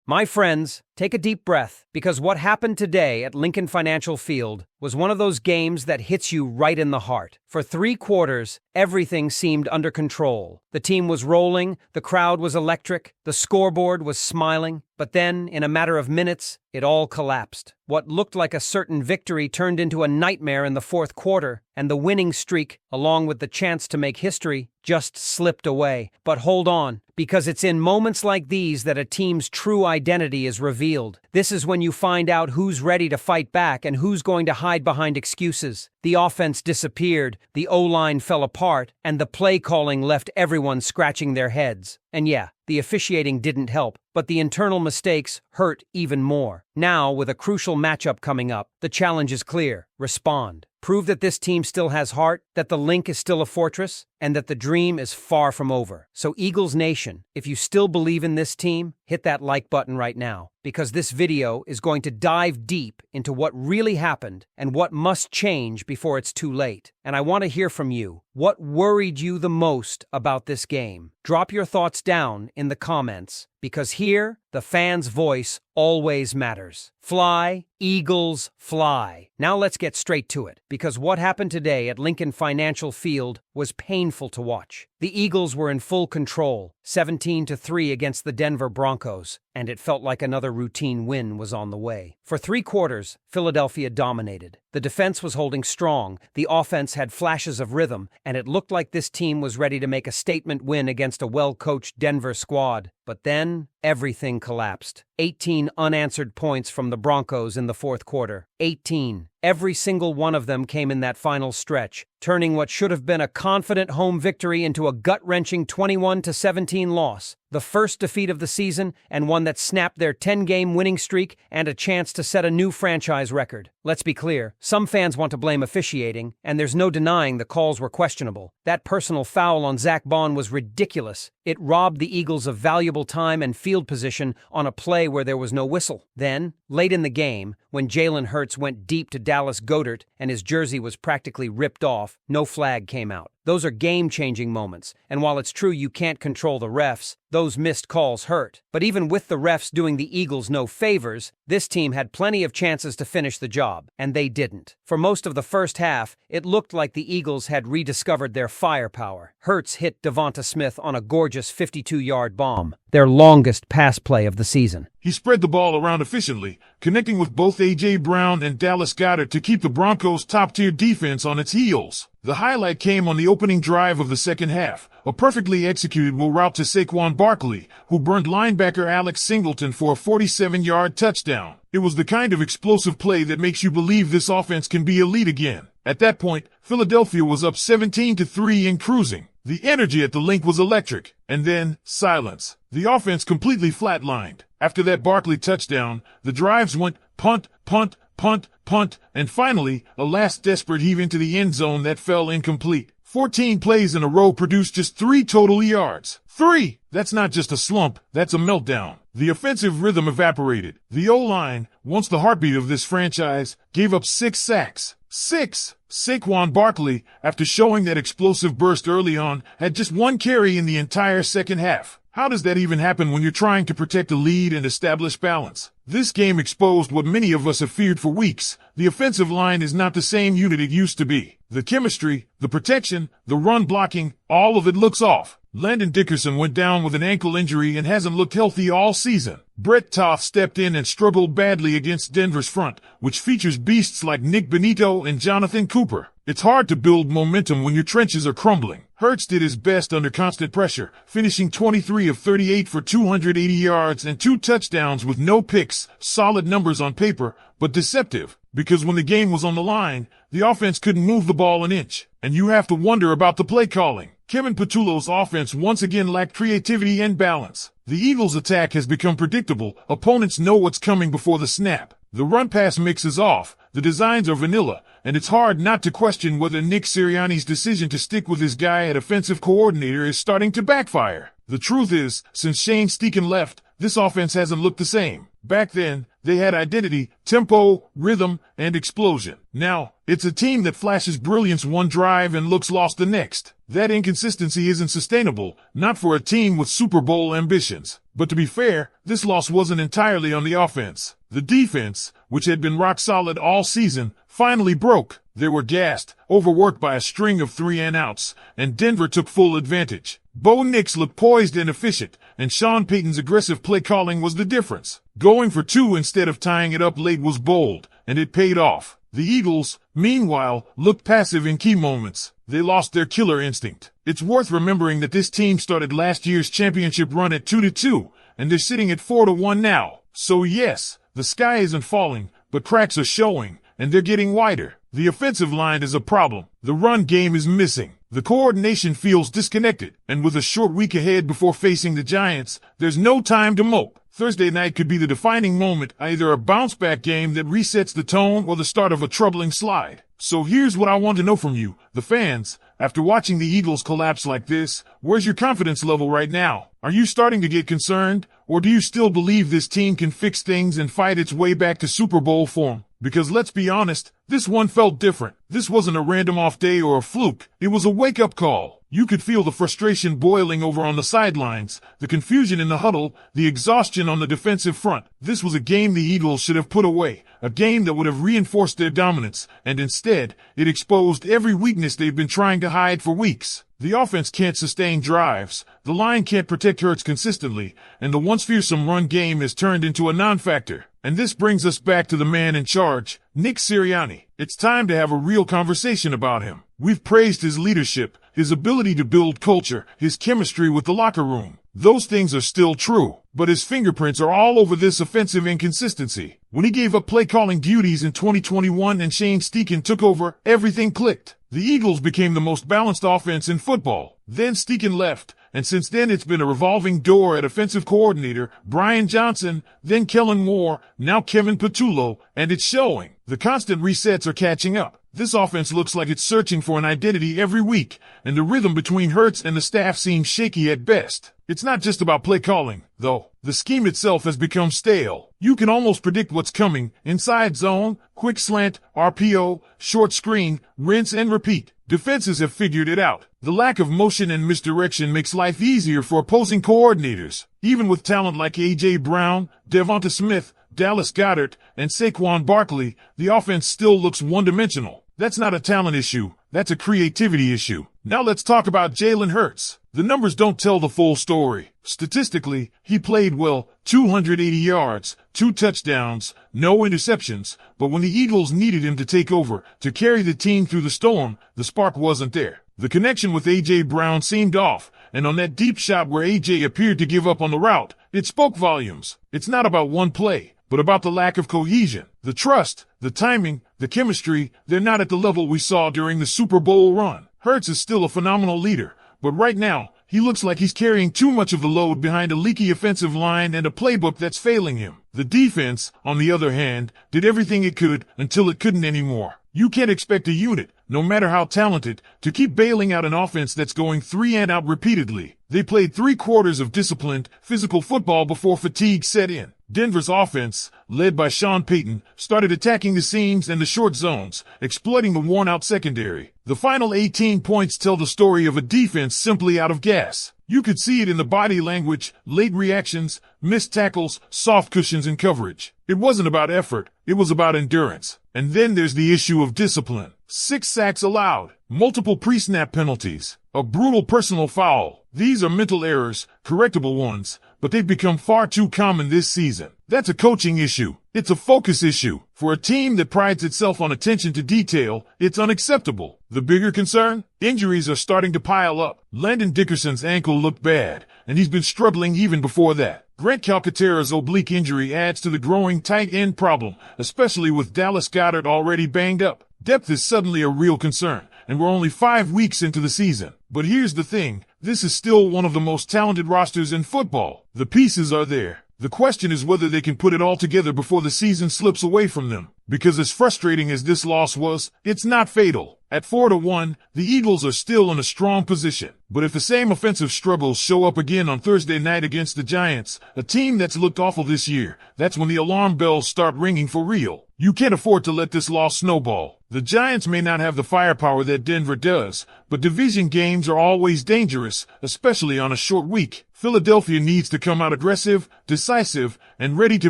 My friends, take a deep breath, because what happened today at Lincoln Financial Field was one of those games that hits you right in the heart. For 3 quarters, everything seemed under control. The team was rolling, the crowd was electric, the scoreboard was smiling, but then, in a matter of minutes, it all collapsed. What looked like a certain victory turned into a nightmare in the 4th quarter, and the winning streak, along with the chance to make history, just slipped away. But hold on, because it's in moments like these that a team's true identity is revealed. This is when you find out who's ready to fight back and who's going to hide behind excuses. The offense disappeared, the O-line fell apart, and the play calling left everyone scratching their heads. And yeah, the officiating didn't help, but the internal mistakes hurt even more. Now, with a crucial matchup coming up, the challenge is clear. Respond. Prove that this team still has heart, that the Link is still a fortress, and that the dream is far from over. So Eagles Nation, if you still believe in this team, hit that like button right now, because this video is going to dive deep into what really happened and what must change before it's too late. And I want to hear from you. What worried you the most about this game? Drop your thoughts down in the comments, because here, the fan's voice always matters. Fly, Eagles, fly. Now let's get straight to it, because what happened today at Lincoln Financial Field was painful to watch. The Eagles were in full control, 17-3 against the Denver Broncos, and it felt like another routine win was on the way. For 3 quarters, Philadelphia dominated. The defense was holding strong, the offense had flashes of rhythm, and it looked like this team was ready to make a statement win against a well-coached Denver squad. But then, everything collapsed. 18 unanswered points from the Broncos in the 4th quarter. 18. Every single one of them came in that final stretch, turning what should have been a confident home victory into a gut-wrenching 21-17 loss. The first defeat of the season, and one that snapped their 10-game winning streak and a chance to set a new franchise record. Let's be clear, some fans want to blame officiating, and there's no denying the calls were questionable. That personal foul on Zach Bond was ridiculous. It robbed the Eagles of valuable time and field position on a play where there was no whistle. Then, late in the game, when Jalen Hurts went deep to Dallas Goedert and his jersey was practically ripped off, no flag came out. Those are game-changing moments, and while it's true you can't control the refs, those missed calls hurt. But even with the refs doing the Eagles no favors, this team had plenty of chances to finish the job, and they didn't. For most of the first half, it looked like the Eagles had rediscovered their firepower. Hurts hit DeVonta Smith on a gorgeous 52-yard bomb, their longest pass play of the season. He spread the ball around efficiently, connecting with both A.J. Brown and Dallas Goedert to keep the Broncos' top-tier defense on its heels. The highlight came on the opening drive of the second half, a perfectly executed route to Saquon Barkley, who burned linebacker Alex Singleton for a 47-yard touchdown. It was the kind of explosive play that makes you believe this offense can be elite again. At that point, Philadelphia was up 17-3 and cruising. The energy at the Link was electric, and then, silence. The offense completely flatlined. After that Barkley touchdown, the drives went punt, punt, punt, punt, and finally, a last desperate heave into the end zone that fell incomplete. 14 plays in a row produced just 3 total yards. 3! That's not just a slump, that's a meltdown. The offensive rhythm evaporated. The O-line, once the heartbeat of this franchise, gave up 6 sacks. 6! Saquon Barkley, after showing that explosive burst early on, had just 1 carry in the entire second half. How does that even happen when you're trying to protect a lead and establish balance? This game exposed what many of us have feared for weeks. The offensive line is not the same unit it used to be. The chemistry, the protection, the run blocking, all of it looks off. Landon Dickerson went down with an ankle injury and hasn't looked healthy all season. Brett Toth stepped in and struggled badly against Denver's front, which features beasts like Nick Benito and Jonathan Cooper. It's hard to build momentum when your trenches are crumbling. Hurts did his best under constant pressure, finishing 23 of 38 for 280 yards and 2 touchdowns with no picks, solid numbers on paper, but deceptive, because when the game was on the line, the offense couldn't move the ball an inch. And you have to wonder about the play calling. Kevin Patullo's offense once again lacked creativity and balance. The Eagles' attack has become predictable. Opponents know what's coming before the snap. The run-pass mix is off, the designs are vanilla, and it's hard not to question whether Nick Sirianni's decision to stick with his guy at offensive coordinator is starting to backfire. The truth is, since Shane Steichen left, this offense hasn't looked the same. Back then, they had identity, tempo, rhythm, and explosion. Now, it's a team that flashes brilliance one drive and looks lost the next. That inconsistency isn't sustainable, not for a team with Super Bowl ambitions. But to be fair, this loss wasn't entirely on the offense. The defense, which had been rock solid all season, finally broke. They were gassed, overworked by a string of 3-and-outs, and Denver took full advantage. Bo Nix looked poised and efficient, and Sean Payton's aggressive play calling was the difference. Going for 2 instead of tying it up late was bold, and it paid off. The Eagles, meanwhile, looked passive in key moments. They lost their killer instinct. It's worth remembering that this team started last year's championship run at 2-2, and they're sitting at 4-1 now. So yes, the sky isn't falling, but cracks are showing, and they're getting wider. The offensive line is a problem. The run game is missing. The coordination feels disconnected, and with a short week ahead before facing the Giants, there's no time to mope. Thursday night could be the defining moment, either a bounce-back game that resets the tone or the start of a troubling slide. So here's what I want to know from you, the fans. After watching the Eagles collapse like this, where's your confidence level right now? Are you starting to get concerned, or do you still believe this team can fix things and fight its way back to Super Bowl form? Because let's be honest, this one felt different. This wasn't a random off day or a fluke. It was a wake-up call. You could feel the frustration boiling over on the sidelines, the confusion in the huddle, the exhaustion on the defensive front. This was a game the Eagles should have put away, a game that would have reinforced their dominance, and instead, it exposed every weakness they've been trying to hide for weeks. The offense can't sustain drives, the line can't protect Hurts consistently, and the once fearsome run game has turned into a non-factor. And this brings us back to the man in charge, Nick Sirianni. It's time to have a real conversation about him. We've praised his leadership, his ability to build culture, his chemistry with the locker room. Those things are still true, but his fingerprints are all over this offensive inconsistency. When he gave up play-calling duties in 2021 and Shane Steichen took over, everything clicked. The Eagles became the most balanced offense in football. Then Steichen left, and since then it's been a revolving door at offensive coordinator, Brian Johnson, then Kellen Moore, now Kevin Patullo, and it's showing. The constant resets are catching up. This offense looks like it's searching for an identity every week, and the rhythm between Hurts and the staff seems shaky at best. It's not just about play calling, though. The scheme itself has become stale. You can almost predict what's coming: inside zone, quick slant, RPO, short screen, rinse and repeat. Defenses have figured it out. The lack of motion and misdirection makes life easier for opposing coordinators. Even with talent like A.J. Brown, DeVonta Smith, Dallas Goedert, and Saquon Barkley, the offense still looks one-dimensional. That's not a talent issue. That's a creativity issue. Now let's talk about Jalen Hurts. The numbers don't tell the full story. Statistically, he played well, 280 yards, 2 touchdowns, no interceptions, but when the Eagles needed him to take over, to carry the team through the storm, the spark wasn't there. The connection with A.J. Brown seemed off, and on that deep shot where A.J. appeared to give up on the route, it spoke volumes. It's not about one play, but about the lack of cohesion. The trust, the timing, the chemistry, they're not at the level we saw during the Super Bowl run. Hurts is still a phenomenal leader, but right now, he looks like he's carrying too much of the load behind a leaky offensive line and a playbook that's failing him. The defense, on the other hand, did everything it could until it couldn't anymore. You can't expect a unit, no matter how talented, to keep bailing out an offense that's going 3-and-out repeatedly. They played 3 quarters of disciplined, physical football before fatigue set in. Denver's offense, led by Sean Payton, started attacking the seams and the short zones, exploiting the worn-out secondary. The final 18 points tell the story of a defense simply out of gas. You could see it in the body language, late reactions, missed tackles, soft cushions in coverage. It wasn't about effort, it was about endurance. And then there's the issue of discipline. 6 sacks allowed, multiple pre-snap penalties, a brutal personal foul. These are mental errors, correctable ones, but they've become far too common this season. That's a coaching issue. It's a focus issue. For a team that prides itself on attention to detail, it's unacceptable. The bigger concern? Injuries are starting to pile up. Landon Dickerson's ankle looked bad, and he's been struggling even before that. Grant Calcaterra's oblique injury adds to the growing tight end problem, especially with Dallas Goedert already banged up. Depth is suddenly a real concern, and we're only 5 weeks into the season. But here's the thing, this is still one of the most talented rosters in football. The pieces are there. The question is whether they can put it all together before the season slips away from them. Because as frustrating as this loss was, it's not fatal. At 4-1, the Eagles are still in a strong position. But if the same offensive struggles show up again on Thursday night against the Giants, a team that's looked awful this year, that's when the alarm bells start ringing for real. You can't afford to let this loss snowball. The Giants may not have the firepower that Denver does, but division games are always dangerous, especially on a short week. Philadelphia needs to come out aggressive, decisive, and ready to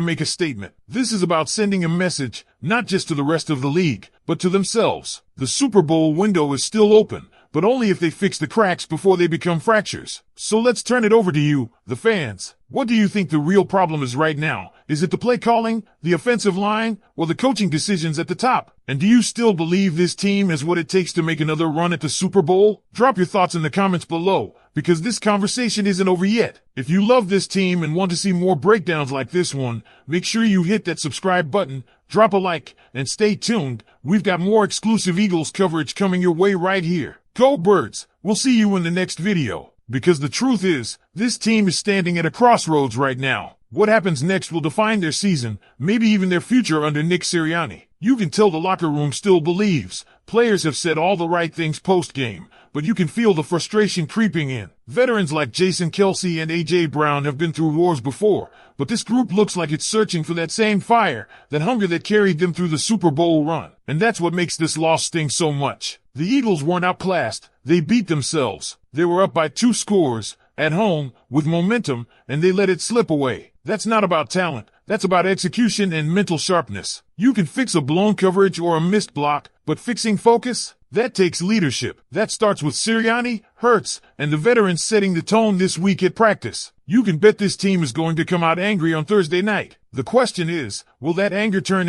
make a statement. This is about sending a message, not just to the rest of the league, but to themselves. The Super Bowl window is still open, but only if they fix the cracks before they become fractures. So let's turn it over to you, the fans. What do you think the real problem is right now? Is it the play calling, the offensive line, or the coaching decisions at the top? And do you still believe this team has what it takes to make another run at the Super Bowl? Drop your thoughts in the comments below, because this conversation isn't over yet. If you love this team and want to see more breakdowns like this one, make sure you hit that subscribe button, drop a like, and stay tuned. We've got more exclusive Eagles coverage coming your way right here. Go Birds! We'll see you in the next video. Because the truth is, this team is standing at a crossroads right now. What happens next will define their season, maybe even their future under Nick Sirianni. You can tell the locker room still believes. Players have said all the right things post-game, but you can feel the frustration creeping in. Veterans like Jason Kelce and A.J. Brown have been through wars before, but this group looks like it's searching for that same fire, that hunger that carried them through the Super Bowl run. And that's what makes this loss sting so much. The Eagles weren't outclassed. They beat themselves. They were up by 2 scores, at home, with momentum, and they let it slip away. That's not about talent. That's about execution and mental sharpness. You can fix a blown coverage or a missed block, but fixing focus? That takes leadership. That starts with Sirianni, Hurts, and the veterans setting the tone this week at practice. You can bet this team is going to come out angry on Thursday night. The question is, will that anger turn into